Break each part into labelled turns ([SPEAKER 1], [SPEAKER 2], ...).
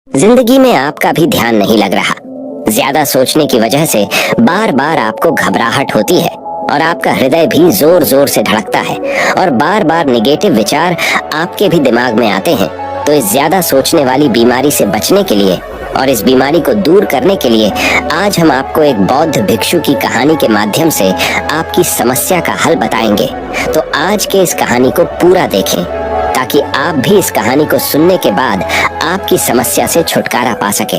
[SPEAKER 1] जिंदगी में आपका भी ध्यान नहीं लग रहा। ज्यादा सोचने की वजह से बार बार आपको घबराहट होती है और आपका हृदय भी जोर जोर से धड़कता है और बार बार निगेटिव विचार आपके भी दिमाग में आते हैं। तो इस ज्यादा सोचने वाली बीमारी से बचने के लिए और इस बीमारी को दूर करने के लिए आज हम आपको एक बौद्ध भिक्षु की कहानी के माध्यम से आपकी समस्या का हल बताएंगे। तो आज के इस कहानी को पूरा देखें ताकि आप भी इस कहानी को सुनने के बाद आपकी समस्या से छुटकारा पा सके।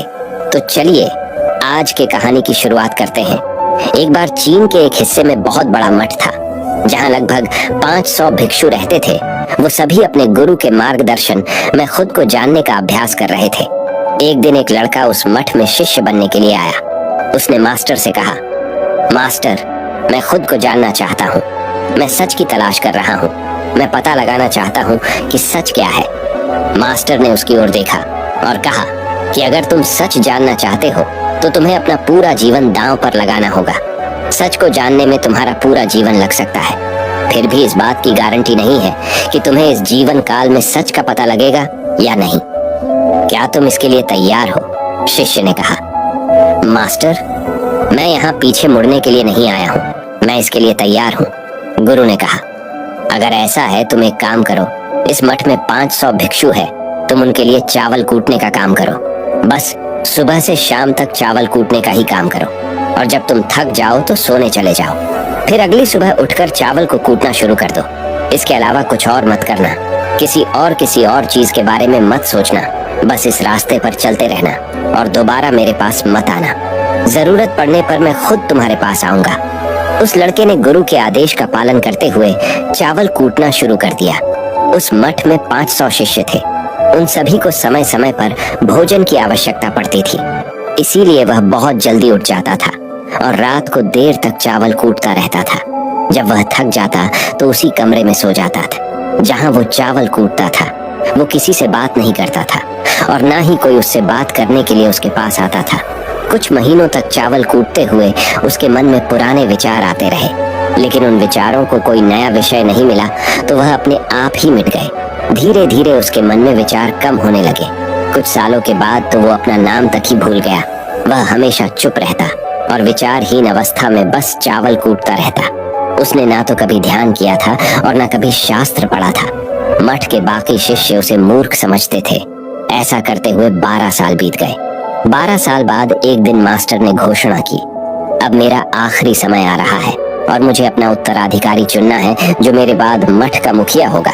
[SPEAKER 1] तो चलिए आज के कहानी की शुरुआत करते हैं। एक बार चीन के एक हिस्से में बहुत बड़ा मठ था जहां लगभग 500 भिक्षु रहते थे। वो सभी अपने गुरु के मार्गदर्शन में खुद को जानने का अभ्यास कर रहे थे। एक दिन एक लड़का उस मठ में शिष्य बनने के लिए आया। उसने मास्टर से कहा, मास्टर, मैं खुद को जानना चाहता हूँ। मैं सच की तलाश कर रहा हूँ। मैं पता लगाना चाहता हूँ कि सच क्या है। मास्टर ने उसकी ओर देखा और कहा कि अगर तुम सच जानना चाहते हो तो तुम्हें अपना पूरा जीवन दांव पर लगाना होगा। सच को जानने में तुम्हारा पूरा जीवन लग सकता है, फिर भी इस बात की गारंटी नहीं है कि तुम्हें इस जीवन काल में सच का पता लगेगा या नहीं। क्या तुम इसके लिए तैयार हो? शिष्य ने कहा। मास्टर, मैं यहाँ पीछे मुड़ने के लिए नहीं आया हूँ, मैं इसके लिए तैयार हूँ। गुरु ने कहा, अगर ऐसा है तुम एक काम करो, इस मठ में 500 भिक्षु है, तुम उनके लिए चावल कूटने का काम करो। बस सुबह से शाम तक चावल कूटने का ही काम करो और जब तुम थक जाओ तो सोने चले जाओ। फिर अगली सुबह उठकर चावल को कूटना शुरू कर दो। इसके अलावा कुछ और मत करना। किसी और चीज के बारे में मत सोचना। बस इस रास्ते पर चलते रहना और दोबारा मेरे पास मत आना। जरूरत पड़ने पर मैं खुद तुम्हारे पास आऊंगा। उस लड़के ने गुरु के आदेश का पालन करते हुए चावल कूटना शुरू कर दिया। उस मठ में 500 शिष्य थे। उन सभी को समय समय पर भोजन की आवश्यकता पड़ती थी, इसीलिए वह बहुत जल्दी उठ जाता था और रात को देर तक चावल कूटता रहता था। जब वह थक जाता तो उसी कमरे में सो जाता था जहां वो चावल कूटता था। वो किसी से बात नहीं करता था और ना ही कोई उससे बात करने के लिए उसके पास आता था। कुछ महीनों तक चावल कूटते हुए उसके मन में पुराने विचार आते रहे, लेकिन उन विचारों को कोई नया विषय नहीं मिला तो वह अपने आप ही मिट गए। धीरे धीरे उसके मन में विचार कम होने लगे। कुछ सालों के बाद तो वो अपना नाम तक ही भूल गया। वह हमेशा चुप रहता और विचारहीन अवस्था में बस चावल कूटता रहता। उसने ना तो कभी ध्यान किया था और ना कभी शास्त्र पढ़ा था। मठ के बाकी शिष्य उसे मूर्ख समझते थे। ऐसा करते हुए 12 साल बीत गए। 12 साल बाद एक दिन मास्टर ने घोषणा की, अब मेरा आखिरी समय आ रहा है और मुझे अपना उत्तराधिकारी चुनना है जो मेरे बाद मठ का मुखिया होगा।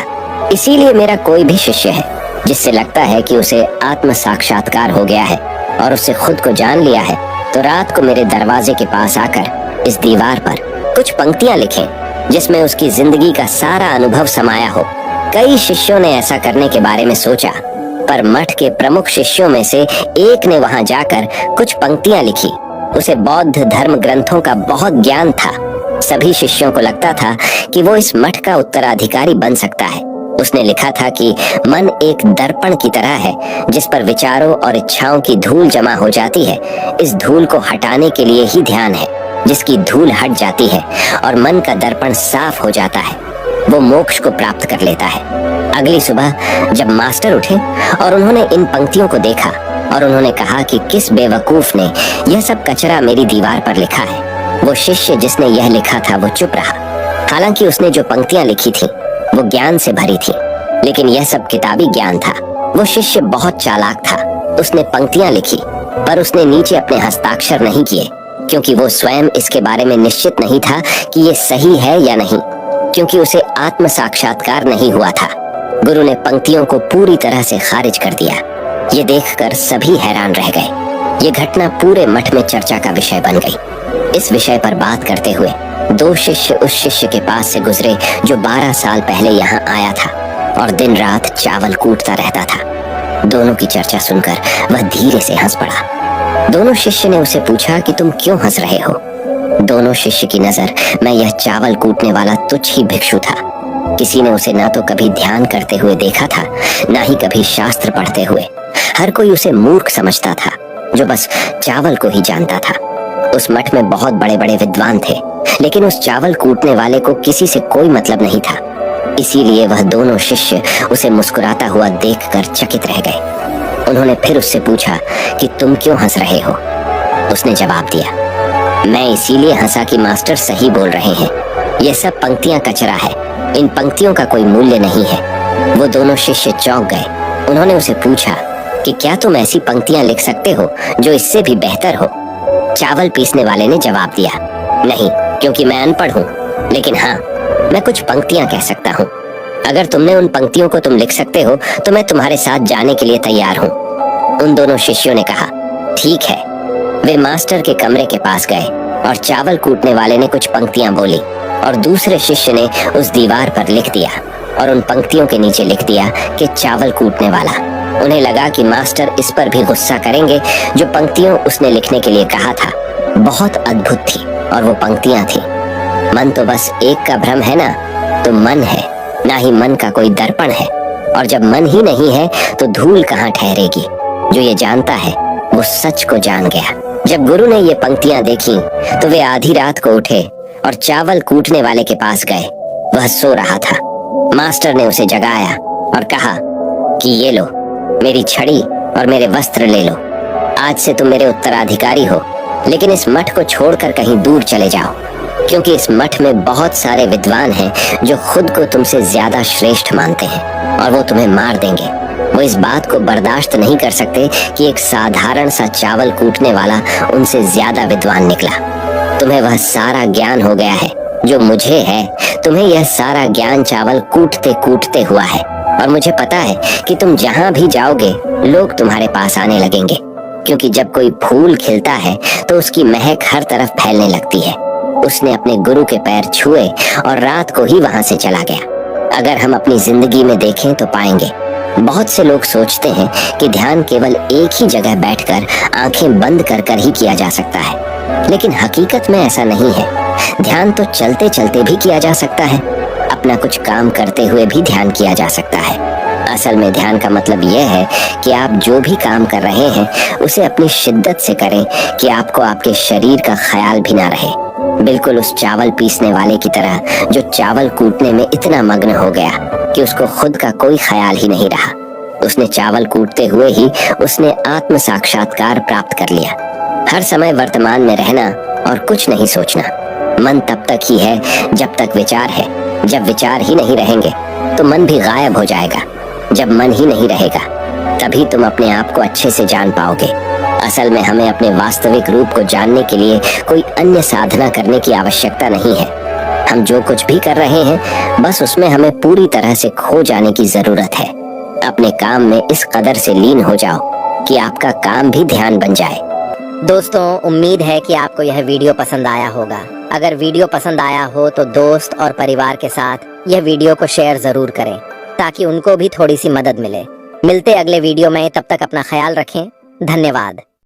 [SPEAKER 1] इसीलिए मेरा कोई भी शिष्य है जिससे लगता है कि उसे आत्म साक्षात्कार हो गया है और उससे खुद को जान लिया है, तो रात को मेरे दरवाजे के पास आकर इस दीवार पर कुछ पंक्तियां लिखें जिसमें उसकी जिंदगी का सारा अनुभव समाया हो। कई शिष्यों ने ऐसा करने के बारे में सोचा, पर मठ के प्रमुख शिष्यों में से एक ने वहां जाकर कुछ पंक्तियां लिखी। उसे बौद्ध धर्म ग्रंथों का बहुत ज्ञान था। सभी शिष्यों को लगता था कि वो इस मठ का उत्तराधिकारी बन सकता है। उसने लिखा था कि मन एक दर्पण की तरह है जिस पर विचारों और इच्छाओं की धूल जमा हो जाती है। इस धूल को हटाने के लिए ही ध्यान है। जिसकी धूल हट जाती है और मन का दर्पण साफ हो जाता है, वो मोक्ष को प्राप्त कर लेता है। अगली सुबह जब मास्टर उठे और उन्होंने इन पंक्तियों को देखा और उन्होंने कहा कि किस बेवकूफ ने यह सब कचरा मेरी दीवार पर लिखा है। वो शिष्य जिसने यह लिखा था वो चुप रहा। हालांकि उसने जो पंक्तियां लिखी थी वो ज्ञान से भरी थी, लेकिन यह सब किताबी ज्ञान था। वो शिष्य बहुत चालाक था। उसने पंक्तियां लिखी पर उसने नीचे अपने हस्ताक्षर नहीं किए, क्योंकि वो स्वयं इसके बारे में निश्चित नहीं था कि ये सही है या नहीं, क्योंकि उसे आत्म साक्षात्कार नहीं हुआ था। गुरु ने पंक्तियों को पूरी तरह से खारिज कर दिया। ये देखकर सभी हैरान रह गए। ये घटना पूरे मठ में चर्चा का विषय बन गई। इस विषय पर बात करते हुए 2 शिष्य उस शिष्य के पास से गुजरे जो 12 साल पहले यहाँ आया था और दिन रात चावल कूटता रहता था। दोनों की चर्चा सुनकर वह धीरे से हंस पड़ा। दोनों शिष्य ने उसे पूछा कि तुम क्यों हंस रहे हो? दोनों शिष्य की नजर में यह चावल कूटने वाला तुच्छ ही भिक्षु था। किसी ने उसे ना तो कभी ध्यान करते हुए देखा था, ना ही कभी शास्त्र पढ़ते हुए। हर कोई उसे मूर्ख समझता था जो बस चावल को ही जानता था। उस मठ में बहुत बड़े बड़े विद्वान थे, लेकिन उस चावल कूटने वाले को किसी से कोई मतलब नहीं था। इसीलिए वह दोनों शिष्य उसे मुस्कुराता हुआ देखकर चकित रह गए। उन्होंने फिर उससे पूछा कि तुम क्यों हंस रहे हो। उसने जवाब दिया, मैं इसीलिए हंसा कि मास्टर सही बोल रहे हैं, ये सब पंक्तियां कचरा है, इन पंक्तियों का कोई मूल्य नहीं है। वो दोनों शिष्य चौंक गए। उन्होंने उसे पूछा कि क्या तुम ऐसी पंक्तियां लिख सकते हो जो इससे भी बेहतर हो। चावल पीसने वाले ने जवाब दिया, नहीं, क्योंकि मैं अनपढ़ हूँ, लेकिन हाँ, मैं कुछ पंक्तियां कह सकता हूँ। अगर तुमने उन पंक्तियों को तुम लिख सकते हो तो मैं तुम्हारे साथ जाने के लिए तैयार हूँ। उन दोनों शिष्यों ने कहा, ठीक है। वे मास्टर के कमरे के पास गए और चावल कूटने वाले ने कुछ पंक्तियां बोली और दूसरे शिष्य ने उस दीवार पर लिख दिया और उन पंक्तियों के नीचे लिख दिया कि चावल कूटने वाला। उन्हें लगा कि मास्टर इस पर भी गुस्सा करेंगे। जो पंक्तियों उसने लिखने के लिए कहा था बहुत अद्भुत थी और वो पंक्तियां थी, मन तो बस एक का भ्रम है ना, तो मन है, ना ही मन का कोई दर्पण है, और जब मन ही नहीं है तो धूल कहाँ ठहरेगी। जो ये जानता है वो सच को जान गया। जब गुरु ने ये पंक्तियां देखी तो वे आधी रात को उठे और चावल कूटने वाले के पास गए। वह सो रहा था। मास्टर ने उसे जगाया और कहा कि ये लो, मेरी छड़ी और मेरे वस्त्र ले लो। आज से तुम मेरे उत्तराधिकारी हो, लेकिन इस मठ को छोड़कर कहीं दूर चले जाओ, क्योंकि इस मठ में बहुत सारे विद्वान हैं जो खुद को तुमसे ज्यादा श्रेष्ठ मानते हैं और वो तुम्हें मार देंगे। वो इस बात को बर्दाश्त नहीं कर सकते कि एक साधारण सा चावल कूटने वाला उनसे ज्यादा विद्वान निकला। तुम्हें वह सारा ज्ञान हो गया है जो मुझे है। तुम्हें यह सारा ज्ञान चावल कूटते कूटते हुआ है, और मुझे पता है कि तुम जहाँ भी जाओगे लोग तुम्हारे पास आने लगेंगे, क्योंकि जब कोई फूल खिलता है तो उसकी महक हर तरफ फैलने लगती है। उसने अपने गुरु के पैर छुए और रात को ही वहां से चला गया। अगर हम अपनी जिंदगी में देखें तो पाएंगे बहुत से लोग सोचते हैं कि ध्यान केवल एक ही जगह बैठकर आंखें बंद कर कर ही किया जा सकता है, लेकिन हकीकत में ऐसा नहीं है। ध्यान तो चलते चलते भी किया जा सकता है, अपना कुछ काम करते हुए भी ध्यान किया जा सकता है। असल में ध्यान का मतलब यह है कि आप जो भी काम कर रहे हैं उसे अपनी शिद्दत से करें कि आपको आपके शरीर का ख्याल भी ना रहे। बिल्कुल उस चावल पीसने वाले की तरह जो चावल कूटने में इतना मग्न हो गया कि उसको खुद का कोई ख्याल ही नहीं रहा। उसने चावल कूटते हुए ही उसने आत्म साक्षात्कार प्राप्त कर लिया। हर समय वर्तमान में रहना और कुछ नहीं सोचना। मन तब तक ही है जब तक विचार है। जब विचार ही नहीं रहेंगे तो मन भी गायब हो जाएगा। जब मन ही नहीं रहेगा तभी तुम अपने आप को अच्छे से जान पाओगे। असल में हमें अपने वास्तविक रूप को जानने के लिए कोई अन्य साधना करने की आवश्यकता नहीं है। हम जो कुछ भी कर रहे हैं बस उसमें हमें पूरी तरह से खो जाने की जरूरत है। अपने काम में इस कदर से लीन हो जाओ कि आपका काम भी ध्यान बन जाए।
[SPEAKER 2] दोस्तों, उम्मीद है कि आपको यह वीडियो पसंद आया होगा। अगर वीडियो पसंद आया हो तो दोस्त और परिवार के साथ यह वीडियो को शेयर जरूर करें ताकि उनको भी थोड़ी सी मदद मिले। मिलते अगले वीडियो में, तब तक अपना ख्याल रखें। धन्यवाद।